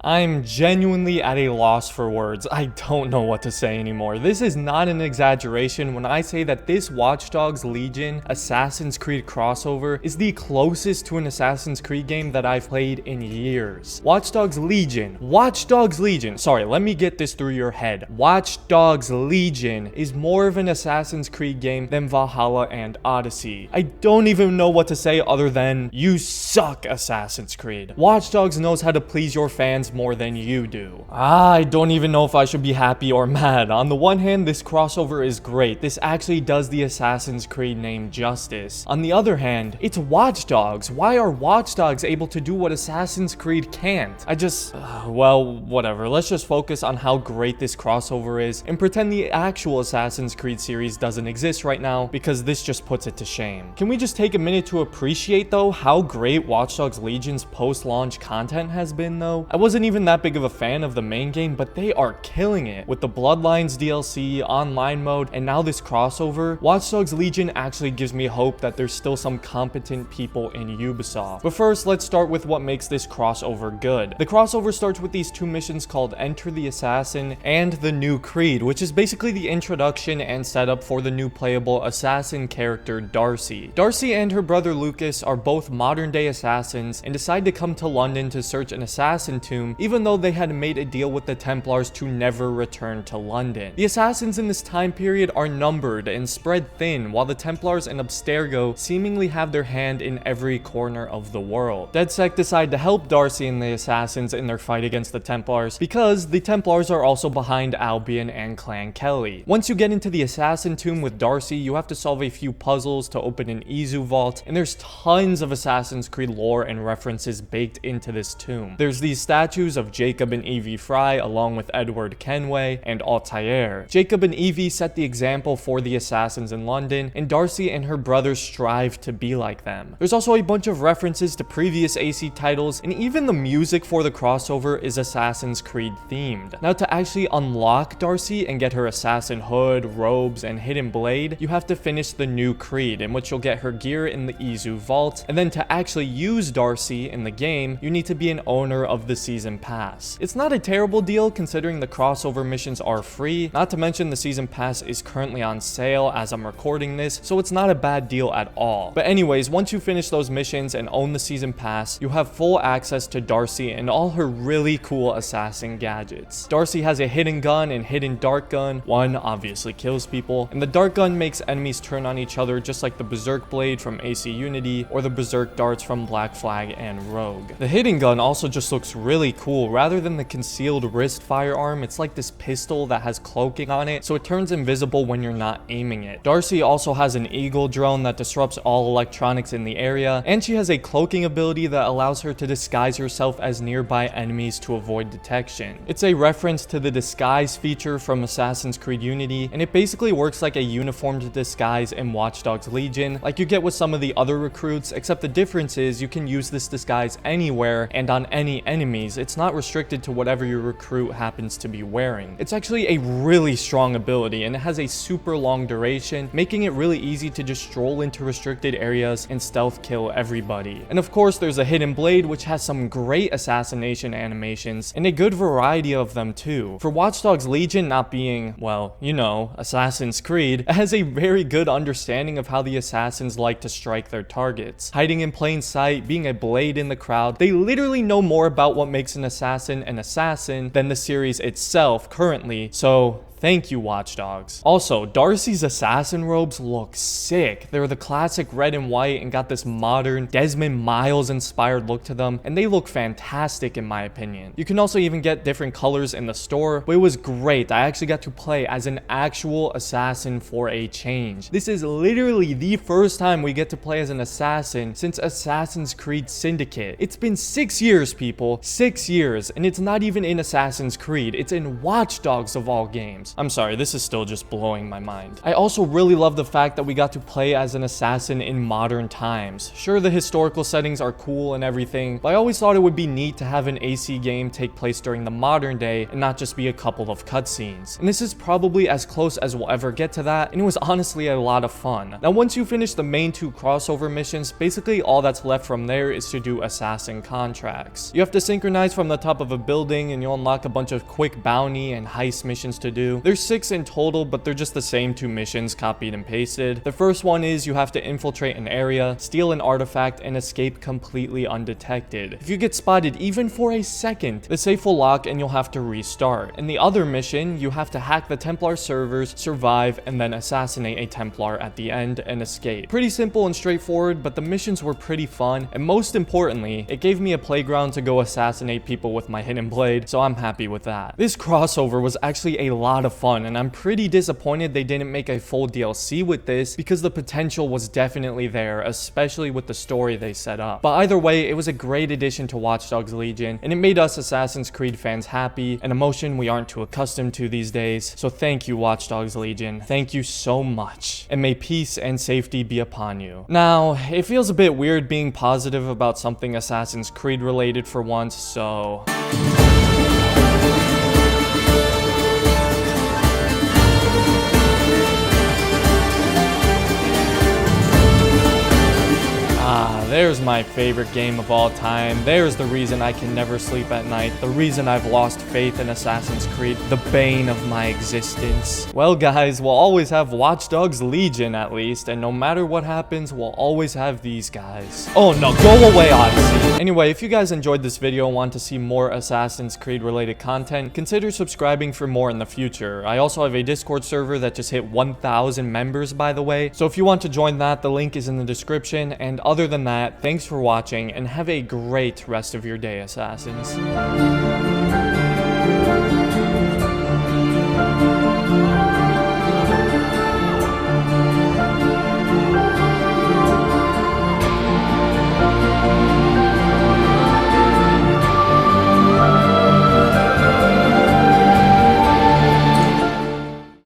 I'm genuinely at a loss for words. I don't know what to say anymore. This is not an exaggeration when I say that this Watch Dogs Legion Assassin's Creed crossover is the closest to an Assassin's Creed game that I've played in years. Watch Dogs Legion, sorry, let me get this through your head. Watch Dogs Legion is more of an Assassin's Creed game than Valhalla and Odyssey. I don't even know what to say other than, you suck, Assassin's Creed. Watch Dogs knows how to please your fans more than you do. I don't even know if I should be happy or mad. On the one hand, this crossover is great. This actually does the Assassin's Creed name justice. On the other hand, it's Watch Dogs. Why are Watch Dogs able to do what Assassin's Creed can't? Well, whatever. Let's just focus on how great this crossover is and pretend the actual Assassin's Creed series doesn't exist right now, because this just puts it to shame. Can we just take a minute to appreciate though how great Watch Dogs Legion's post-launch content has been though? I wasn't even that big of a fan of the main game, but they are killing it. With the Bloodlines DLC, online mode, and now this crossover, Watch Dogs Legion actually gives me hope that there's still some competent people in Ubisoft. But first, let's start with what makes this crossover good. The crossover starts with these two missions called Enter the Assassin and the New Creed, which is basically the introduction and setup for the new playable assassin character Darcy. Darcy and her brother Lucas are both modern-day assassins and decide to come to London to search an assassin tomb, even though they had made a deal with the Templars to never return to London. The assassins in this time period are numbered and spread thin, while the Templars and Abstergo seemingly have their hand in every corner of the world. DedSec decide to help Darcy and the assassins in their fight against the Templars, because the Templars are also behind Albion and Clan Kelly. Once you get into the assassin tomb with Darcy, you have to solve a few puzzles to open an Izu vault, and there's tons of Assassin's Creed lore and references baked into this tomb. There's these statues of Jacob and Evie Fry along with Edward Kenway and Altair. Jacob and Evie set the example for the assassins in London, and Darcy and her brothers strive to be like them. There's also a bunch of references to previous AC titles, and even the music for the crossover is Assassin's Creed themed. Now, to actually unlock Darcy and get her assassin hood, robes, and hidden blade, you have to finish the New Creed, in which you'll get her gear in the Izu vault, and then to actually use Darcy in the game, you need to be an owner of the season pass. It's not a terrible deal considering the crossover missions are free, not to mention the season pass is currently on sale as I'm recording this, so it's not a bad deal at all. But anyways, once you finish those missions and own the season pass, you have full access to Darcy and all her really cool assassin gadgets. Darcy has a hidden gun and hidden dart gun. One obviously kills people, and the dart gun makes enemies turn on each other, just like the Berserk blade from AC Unity or the Berserk darts from Black Flag and Rogue. The hidden gun also just looks really cool. Rather than the concealed wrist firearm, it's like this pistol that has cloaking on it, so it turns invisible when you're not aiming it. Darcy also has an eagle drone that disrupts all electronics in the area, and she has a cloaking ability that allows her to disguise herself as nearby enemies to avoid detection. It's a reference to the disguise feature from Assassin's Creed Unity, and it basically works like a uniformed disguise in Watch Dogs Legion, like you get with some of the other recruits, except the difference is you can use this disguise anywhere and on any enemies. It's not restricted to whatever your recruit happens to be wearing. It's actually a really strong ability, and it has a super long duration, making it really easy to just stroll into restricted areas and stealth kill everybody. And of course, there's a hidden blade, which has some great assassination animations, and a good variety of them too. For Watch Dogs Legion not being, well, you know, Assassin's Creed, it has a very good understanding of how the assassins like to strike their targets. Hiding in plain sight, being a blade in the crowd, they literally know more about what makes an assassin than the series itself currently, so thank you, Watch Dogs. Also, Darcy's assassin robes look sick. They're the classic red and white and got this modern Desmond Miles inspired look to them, and they look fantastic in my opinion. You can also even get different colors in the store, but it was great. I actually got to play as an actual assassin for a change. This is literally the first time we get to play as an assassin since Assassin's Creed Syndicate. It's been 6 years, people. 6 years, and it's not even in Assassin's Creed. It's in Watch Dogs of all games. missions. I'm sorry, this is still just blowing my mind. I also really love the fact that we got to play as an assassin in modern times. Sure, the historical settings are cool and everything, but I always thought it would be neat to have an AC game take place during the modern day and not just be a couple of cutscenes. And this is probably as close as we'll ever get to that, and it was honestly a lot of fun. Now, once you finish the main 2 crossover missions, basically all that's left from there is to do assassin contracts. You have to synchronize from the top of a building, and you'll unlock a bunch of quick bounty and heist missions to do. There's 6 in total, but they're just the same 2 missions copied and pasted. The first one is you have to infiltrate an area, steal an artifact, and escape completely undetected. If you get spotted even for a second, the safe will lock and you'll have to restart. In the other mission, you have to hack the Templar servers, survive, and then assassinate a Templar at the end and escape. Pretty simple and straightforward, but the missions were pretty fun, and most importantly, it gave me a playground to go assassinate people with my hidden blade, so I'm happy with that. This crossover was actually a lot of fun, and I'm pretty disappointed they didn't make a full DLC with this because the potential was definitely there, especially with the story they set up. But either way, it was a great addition to Watch Dogs Legion, and it made us Assassin's Creed fans happy, an emotion we aren't too accustomed to these days. So thank you, Watch Dogs Legion. Thank you so much, and may peace and safety be upon you. Now, it feels a bit weird being positive about something Assassin's Creed related for once, so... There's my favorite game of all time. There's the reason I can never sleep at night. The reason I've lost faith in Assassin's Creed. The bane of my existence. Well, guys, we'll always have Watch Dogs Legion at least. And no matter what happens, we'll always have these guys. Oh no, go away, Odyssey. Anyway, if you guys enjoyed this video and want to see more Assassin's Creed related content, consider subscribing for more in the future. I also have a Discord server that just hit 1,000 members, by the way. So if you want to join that, the link is in the description. And other than that, thanks for watching and have a great rest of your day, Assassins.